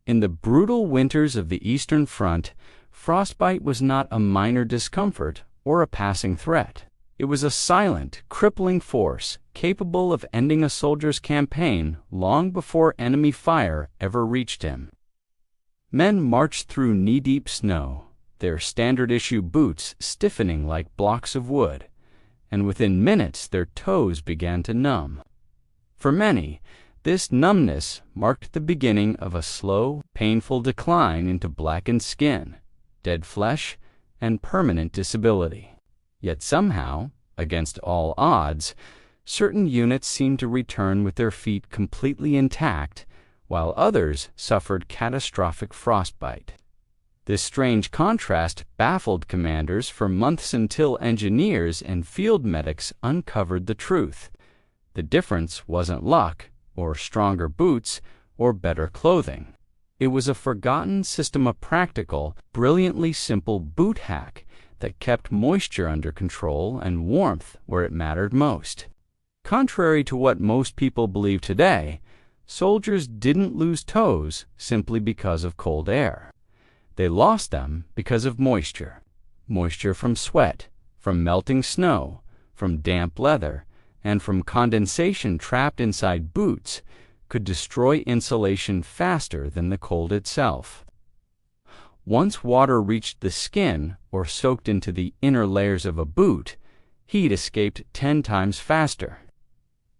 In the brutal winters of the Eastern Front, frostbite was not a minor discomfort or a passing threat. It was a silent, crippling force capable of ending a soldier's campaign long before enemy fire ever reached him. Men marched through knee-deep snow, their standard-issue boots stiffening like blocks of wood, and within minutes their toes began to numb. For many, this numbness marked the beginning of a slow, painful decline into blackened skin, dead flesh, and permanent disability. Yet somehow, against all odds, certain units seemed to return with their feet completely intact, while others suffered catastrophic frostbite. This strange contrast baffled commanders for months until engineers and field medics uncovered the truth. The difference wasn't luck, or stronger boots, or better clothing. It was a forgotten system of practical, brilliantly simple boot hack that kept moisture under control and warmth where it mattered most. Contrary to what most people believe today, soldiers didn't lose toes simply because of cold air. They lost them because of moisture. Moisture from sweat, from melting snow, from damp leather, and from condensation trapped inside boots could destroy insulation faster than the cold itself. Once water reached the skin or soaked into the inner layers of a boot, heat escaped 10 times faster.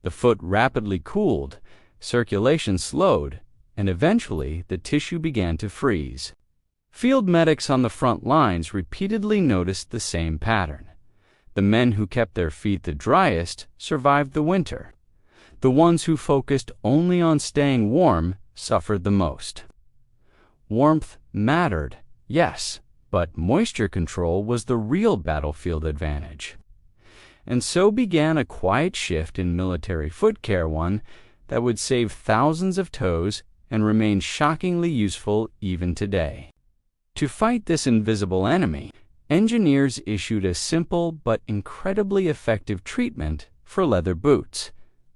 The foot rapidly cooled, circulation slowed, and eventually the tissue began to freeze. Field medics on the front lines repeatedly noticed the same pattern. The men who kept their feet the driest survived the winter. The ones who focused only on staying warm suffered the most. Warmth mattered, yes, but moisture control was the real battlefield advantage. And so began a quiet shift in military foot care, one that would save thousands of toes and remain shockingly useful even today. To fight this invisible enemy, engineers issued a simple but incredibly effective treatment for leather boots,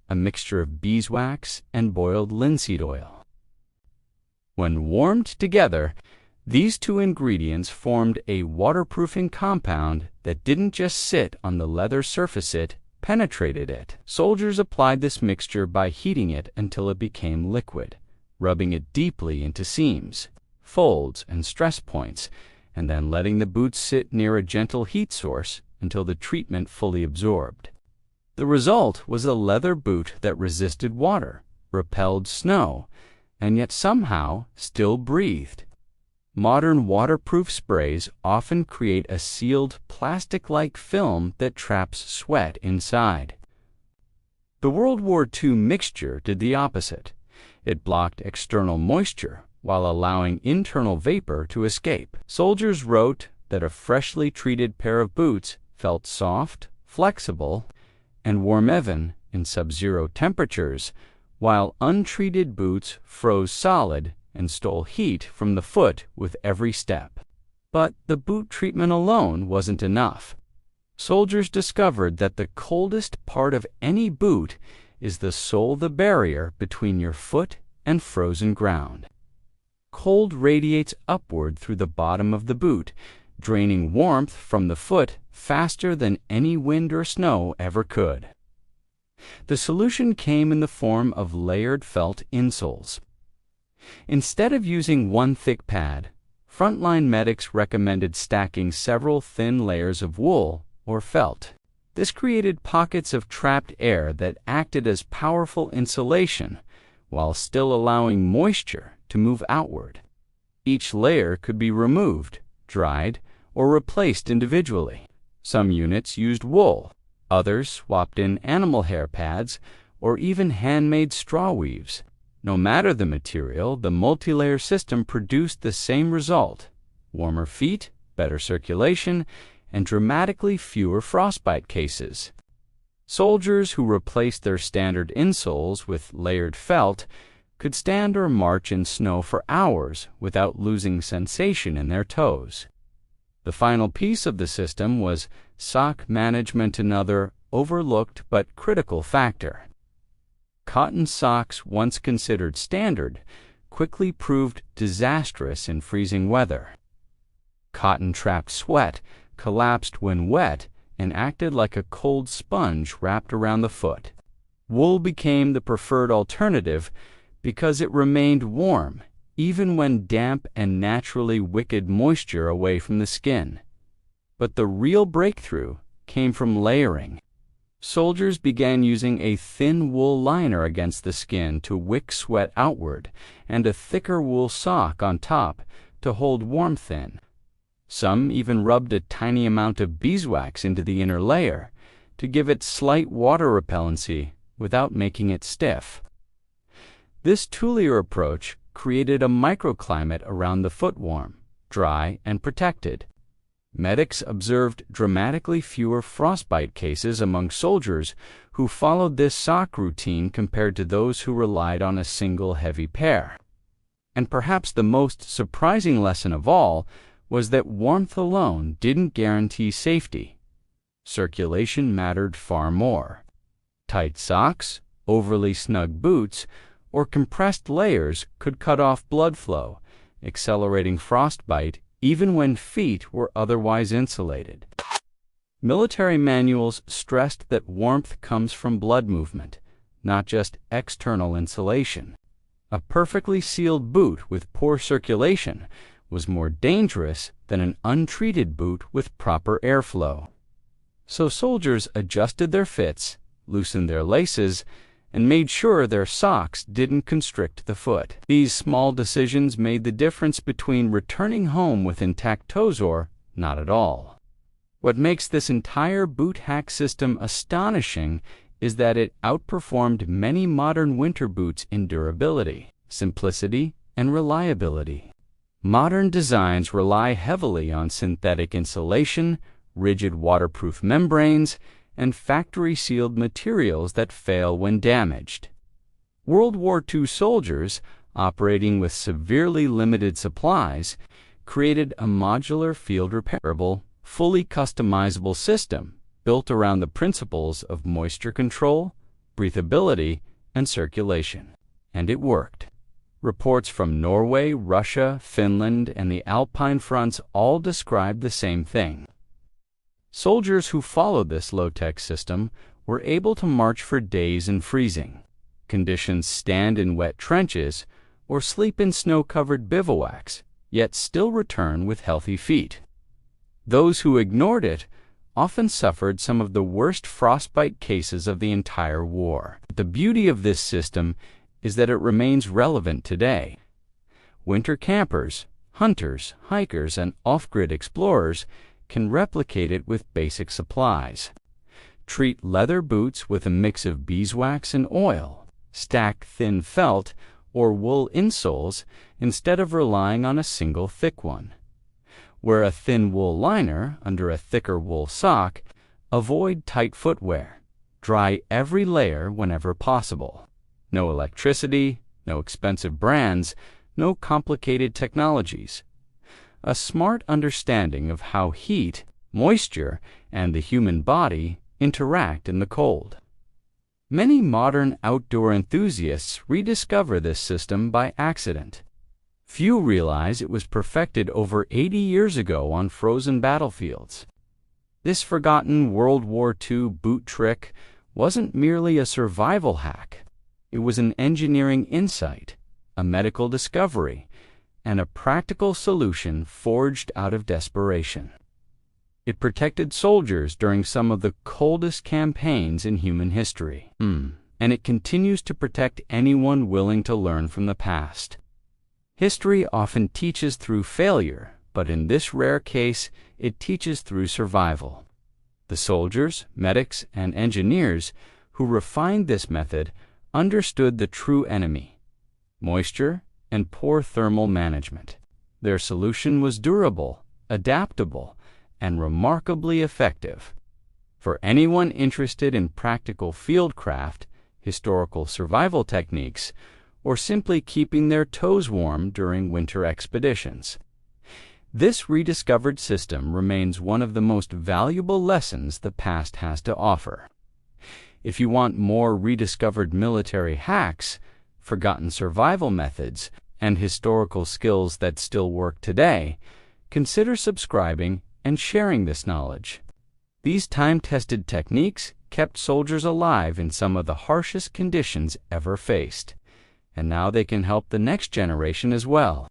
a mixture of beeswax and boiled linseed oil. When warmed together, these two ingredients formed a waterproofing compound that didn't just sit on the leather surface, it penetrated it. Soldiers applied this mixture by heating it until it became liquid, rubbing it deeply into seams, folds, and stress points, and then letting the boots sit near a gentle heat source until the treatment fully absorbed. The result was a leather boot that resisted water, repelled snow, and yet somehow still breathed. Modern waterproof sprays often create a sealed plastic-like film that traps sweat inside. The World War II mixture did the opposite. It blocked external moisture while allowing internal vapor to escape. Soldiers wrote that a freshly treated pair of boots felt soft, flexible, and warm even in sub-zero temperatures, while untreated boots froze solid and stole heat from the foot with every step. But the boot treatment alone wasn't enough. Soldiers discovered that the coldest part of any boot is the sole, the barrier between your foot and frozen ground. Cold radiates upward through the bottom of the boot, draining warmth from the foot faster than any wind or snow ever could. The solution came in the form of layered felt insoles. Instead of using one thick pad, frontline medics recommended stacking several thin layers of wool or felt. This created pockets of trapped air that acted as powerful insulation while still allowing moisture to move outward. Each layer could be removed, dried, or replaced individually. Some units used wool, others swapped in animal hair pads, or even handmade straw weaves. No matter the material, the multi-layer system produced the same result: warmer feet, better circulation, and dramatically fewer frostbite cases. Soldiers who replaced their standard insoles with layered felt could stand or march in snow for hours without losing sensation in their toes. The final piece of the system was sock management, another overlooked but critical factor. Cotton socks, once considered standard, quickly proved disastrous in freezing weather. Cotton trapped sweat, collapsed when wet, and acted like a cold sponge wrapped around the foot. Wool became the preferred alternative because it remained warm, even when damp and naturally wicking moisture away from the skin. But the real breakthrough came from layering. Soldiers began using a thin wool liner against the skin to wick sweat outward, and a thicker wool sock on top to hold warmth in. Some even rubbed a tiny amount of beeswax into the inner layer to give it slight water repellency without making it stiff. This toolier approach created a microclimate around the foot, warm, dry, and protected. Medics observed dramatically fewer frostbite cases among soldiers who followed this sock routine compared to those who relied on a single heavy pair. And perhaps the most surprising lesson of all was that warmth alone didn't guarantee safety. Circulation mattered far more. Tight socks, overly snug boots, or compressed layers could cut off blood flow, accelerating frostbite even when feet were otherwise insulated. Military manuals stressed that warmth comes from blood movement, not just external insulation. A perfectly sealed boot with poor circulation was more dangerous than an untreated boot with proper airflow. So soldiers adjusted their fits, loosened their laces, and made sure their socks didn't constrict the foot. These small decisions made the difference between returning home with intact toes or not at all. What makes this entire boot hack system astonishing is that it outperformed many modern winter boots in durability, simplicity, and reliability. Modern designs rely heavily on synthetic insulation, rigid waterproof membranes, and factory-sealed materials that fail when damaged. World War II soldiers, operating with severely limited supplies, created a modular, field-repairable, fully customizable system built around the principles of moisture control, breathability, and circulation. And it worked. Reports from Norway, Russia, Finland, and the Alpine fronts all described the same thing. Soldiers who followed this low-tech system were able to march for days in freezing conditions, stand in wet trenches, or sleep in snow-covered bivouacs, yet still return with healthy feet. Those who ignored it often suffered some of the worst frostbite cases of the entire war. The beauty of this system is that it remains relevant today. Winter campers, hunters, hikers, and off-grid explorers can replicate it with basic supplies. Treat leather boots with a mix of beeswax and oil. Stack thin felt or wool insoles instead of relying on a single thick one. Wear a thin wool liner under a thicker wool sock. Avoid tight footwear. Dry every layer whenever possible. No electricity, no expensive brands, no complicated technologies. A smart understanding of how heat, moisture, and the human body interact in the cold. Many modern outdoor enthusiasts rediscover this system by accident. Few realize it was perfected over 80 years ago on frozen battlefields. This forgotten World War II boot trick wasn't merely a survival hack. It was an engineering insight, a medical discovery, and a practical solution forged out of desperation. It protected soldiers during some of the coldest campaigns in human history. And it continues to protect anyone willing to learn from the past. History often teaches through failure, but in this rare case, it teaches through survival. The soldiers, medics, and engineers who refined this method understood the true enemy: moisture and poor thermal management. Their solution was durable, adaptable, and remarkably effective. For anyone interested in practical fieldcraft, historical survival techniques, or simply keeping their toes warm during winter expeditions, this rediscovered system remains one of the most valuable lessons the past has to offer. If you want more rediscovered military hacks, forgotten survival methods, and historical skills that still work today, consider subscribing and sharing this knowledge. These time-tested techniques kept soldiers alive in some of the harshest conditions ever faced, and now they can help the next generation as well.